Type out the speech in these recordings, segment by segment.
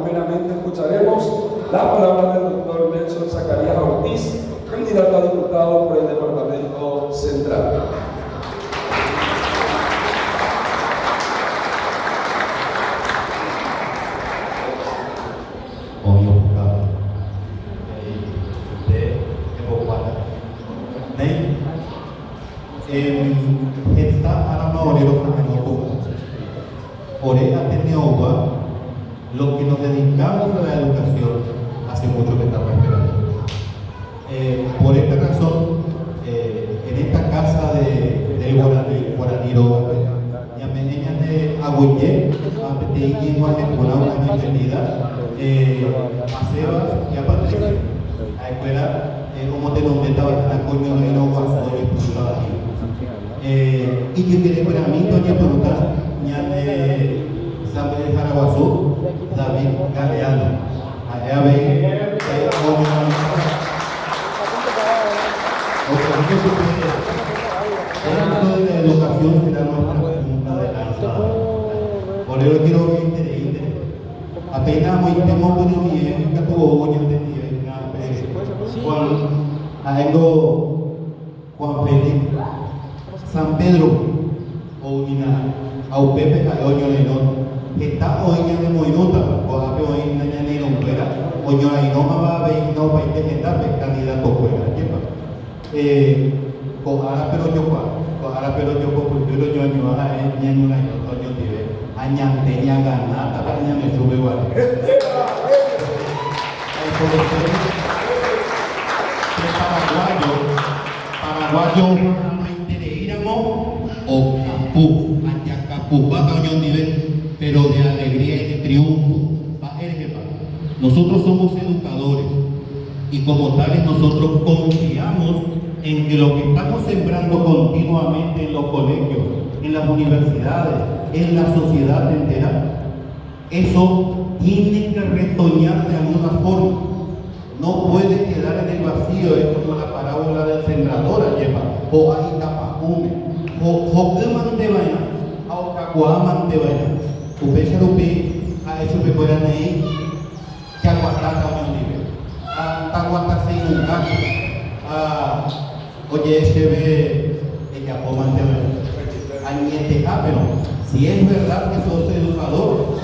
Primeramente escucharemos la palabra del doctor Nelson Zacarías Ortiz, candidato a diputado por el Departamento Central. Los que nos dedicamos a la educación hace mucho que estamos esperando. Por esta razón, en esta casa del Guaraní Roba, ya me enseñan de Agüeyé, a Petit y una bienvenida, a Sebas y a Patricia, a la escuela, como te nombré, estaba en la coño de los guasos y que quiere para mí, doña Bruta, ya de San Pedro de Jaraguazú, David Galeano. Allá ven, dentro de la educación será nuestra punta de lanza. Por eso quiero que interese. Apenas muy temo con mi que tuvo uñas de Juan, Juan Felipe, San Pedro, o a Pepe Cayoño Lenón. Está hoy en el minuto, o a hoy en el minuto, o yo ahí no me va a ver, no va a intentar candidato fuera, Cohara pero yo, porque yo año a en una y otro año tiene, añante y ganata, para me sube igual. Paraguayo, o Capú, va a pero de alegría y de triunfo. Nosotros somos educadores y como tales nosotros confiamos en que lo que estamos sembrando continuamente en los colegios, en las universidades, en la sociedad entera, eso tiene que retoñar de alguna forma. No puede quedar en el vacío, es como la parábola del sembrador, o ahí tapacume, o de vaina, o cacuaman de vaina. Upecharupi ha hecho que fueran ahí, que aguantata un nivel, aguanta sin un caso, oye, ese ve, ella coman de vaina, añete, pero si es verdad que sos educador,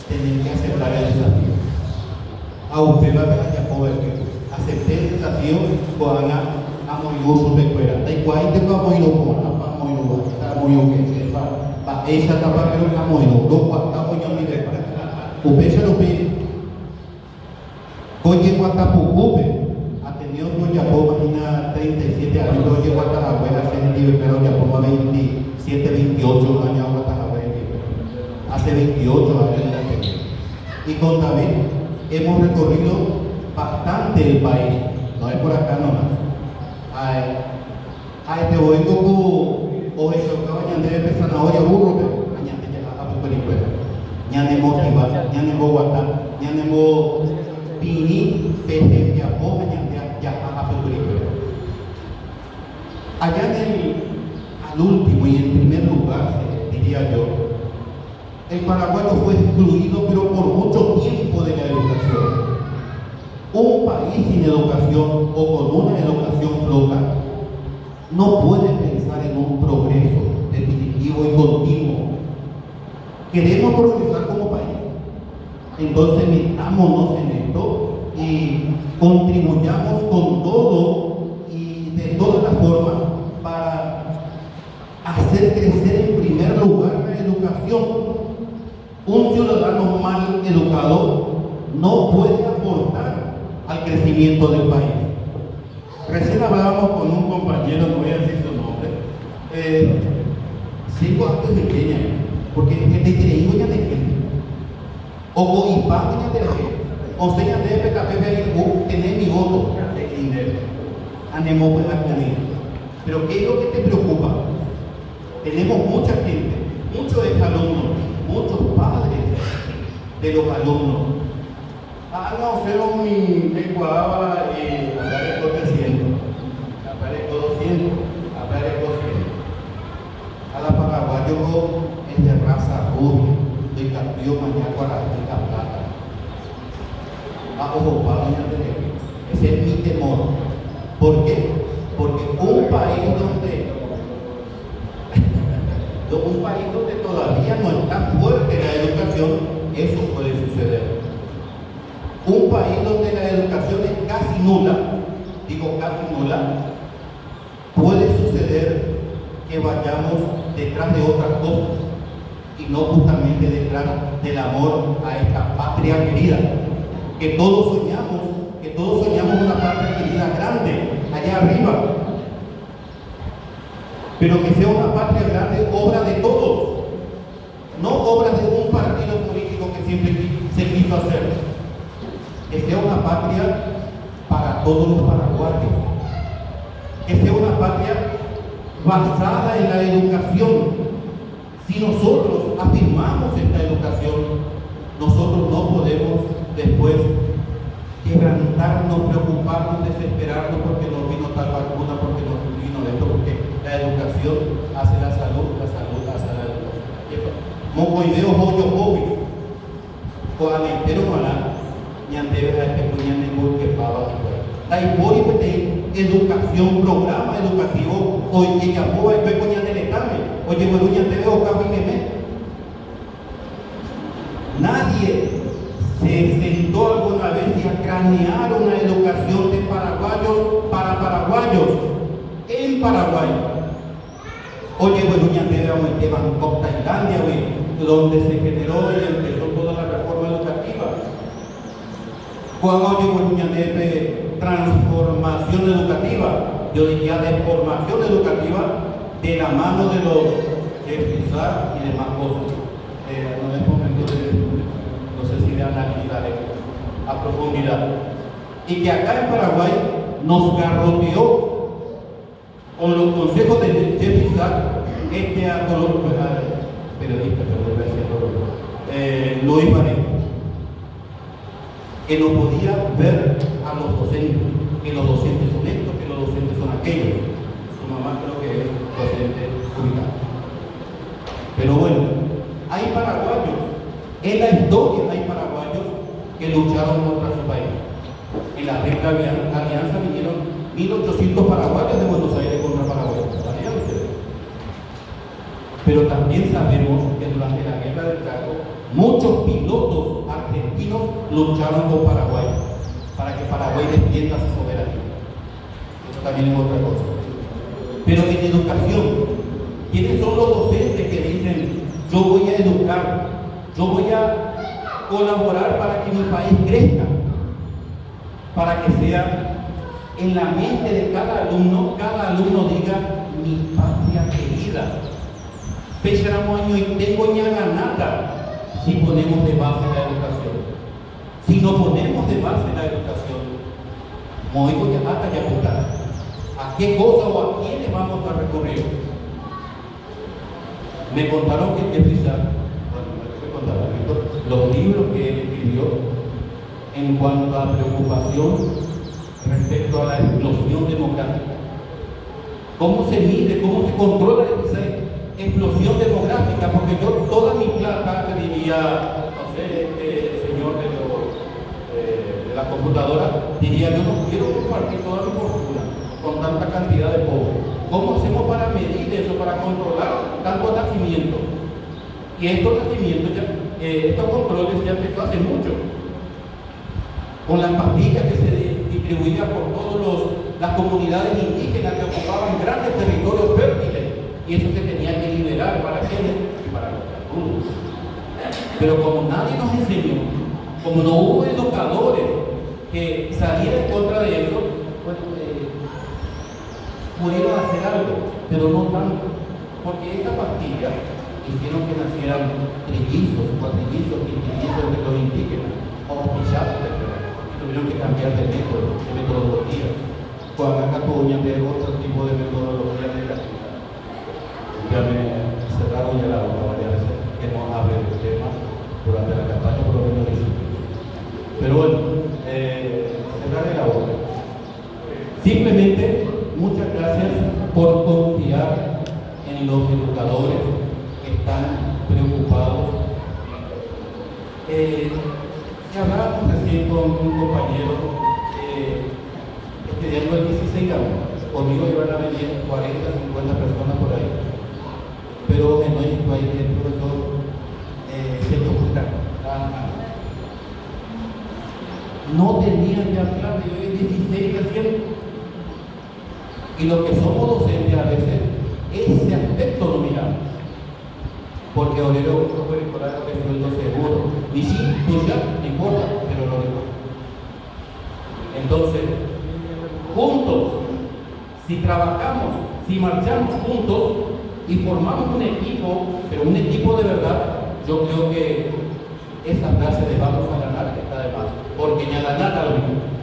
tenés que aceptar el desafío. A usted va a ver que acepté el desafío, cuando a muy gusto de fuera, de cuál te va muy loco, para muy loco, está muy ok. Esa etapa que no muy loco, estamos yo ni de usted se lo pide. Oye, Guatapucupe ha tenido con Yapo, imagina 37 años, oye, Guatapucupe hace nivel, pero Yapo 27, 28 años, hace 28 años. Y con David hemos recorrido bastante el país, no es por acá nomás. Te voy o eso acaba de empezar zanahoria burro, pero añade ya a tu película. Ñane motiva, ñane guata, ñane pini, peje, ya boja, ya a tu película. Allá al último y en primer lugar, diría yo, el paraguayo fue excluido, pero por mucho tiempo de la educación. Un país sin educación o con una educación flota no puede pensar en un progreso definitivo y continuo. Queremos progresar como país, entonces metámonos en esto y contribuyamos con todo y de todas las formas para hacer crecer en primer lugar la educación. Un ciudadano mal educado no puede aportar al crecimiento del país. Recién hablábamos con un compañero, no voy a decir su nombre, 5 actos de Kenia, porque gente creído ya de gente, o Goipán ya de gente, o sea, de PKP, tener mi voto, anemo la comida. Pero ¿qué es lo que te preocupa? Tenemos mucha gente, muchos exalumnos, muchos padres de los alumnos. No, pero mi ecuador aparezco 300, aparezco 200, aparezco 100. A la Paraguayo es de raza ruda. río Mañaco a la Plata. Ojo, para ese es mi temor. ¿Por qué? Porque un país donde todavía no está fuerte la educación, eso puede suceder. Un país donde la educación es casi nula, digo casi nula, puede suceder que vayamos detrás de otras cosas y no justamente detrás del amor a esta patria querida, que todos soñamos una patria querida grande, allá arriba, pero que sea una patria grande, obra de todos, no obra de un partido político que siempre se quiso hacer, que sea una patria para todos los paraguayos, que sea una patria basada en la educación. Si nosotros afirmamos esta educación, nosotros no podemos después quebrantarnos, preocuparnos, desesperarnos porque nos vino tal vacuna, porque nos vino esto, porque la educación hace la salud hace la educación. Mocoideo hoyo COVID, coamentero malá, ñandebe a este cuñane que pava. La hipótesis de educación, programa educativo, hoy que llamó a este cuñane de examen, oye, bueno, ñandebe o cabineme. Nadie se sentó alguna vez y a cranear una educación de paraguayos para paraguayos en Paraguay. Oye, bueno, ya te vamos en Bangkok, Tailandia, donde se generó y empezó toda la reforma educativa. Cuando oye, bueno, ya de transformación educativa, yo diría de formación educativa de la mano de los FISAR y demás cosas. No es momento de analizar a profundidad, y que acá en Paraguay nos garroteó con los consejos de Jeff Isaac, periodista, Luis Parejo, que no podía ver a los docentes, que los docentes son estos, que los docentes son aquellos. Su mamá creo que es docente ubicado. Pero bueno, hay paraguayos. En la historia hay paraguayos que lucharon contra su país. En la Triple Alianza vinieron 1.800 paraguayos de Buenos Aires contra Paraguay. ¿Sabían ustedes? Pero también sabemos que durante la guerra del Chaco, muchos pilotos argentinos lucharon con Paraguay para que Paraguay defienda su soberanía. Eso también es otra cosa. Pero en educación, ¿quiénes son los docentes que dicen, yo voy a educar? Yo voy a colaborar para que mi país crezca, para que sea en la mente de cada alumno diga, mi patria querida. Pesaramo año y tengo ñaganata si ponemos de base la educación. Si no ponemos de base la educación, moigo ya hasta ya apuntar. ¿A qué cosa o a quiénes vamos a recurrir? Me contaron que los libros que él escribió en cuanto a preocupación respecto a la explosión demográfica. ¿Cómo se mide, cómo se controla esa explosión demográfica? Porque yo toda mi plata, te diría, no sé, señor de la computadora, diría, yo no quiero compartir toda mi fortuna con tanta cantidad de pobres. ¿Cómo hacemos para medir eso, para controlar tantos nacimientos? Y estos nacimientos, estos controles ya empezó hace mucho, con las pastillas que se distribuían por todas las comunidades indígenas que ocupaban grandes territorios fértiles, y eso se tenía que liberar para quienes y para los alumnos. Pero como nadie nos enseñó, como no hubo educadores que salieran en contra de eso, pues pudieron hacer algo, pero no tanto, porque esa pastilla hicieron que nacieran trillizos, cuatrillizos, quintillizos de los indígenas, o pichados de y tuvieron que cambiar de método, de metodología. Cuando acá podían ver otro tipo de metodología negativa. Ya me cerraron ya la boca varias veces que no hable del tema durante la campaña, por lo menos eso. Pero bueno, cerraré la boca. Simplemente, muchas gracias por confiar en los educadores que están preocupados Ya hablábamos recién con un compañero estudiando el 16 años. Conmigo iban a venir 40, 50 personas por ahí. Pero en México hay el profesor se te oculta. No tenían ya clase, yo en 16 recién. Y los que somos docentes a veces, ese aspecto no miramos. Porque obrero no puede cobrar el sueldo seguro. Ni sí, pues ya, no importa, pero no le importa. Entonces, juntos, si trabajamos, si marchamos juntos y formamos un equipo, pero un equipo de verdad, yo creo que esta frase de vamos a ganar está de más. Porque ni a ganar a lo mismo.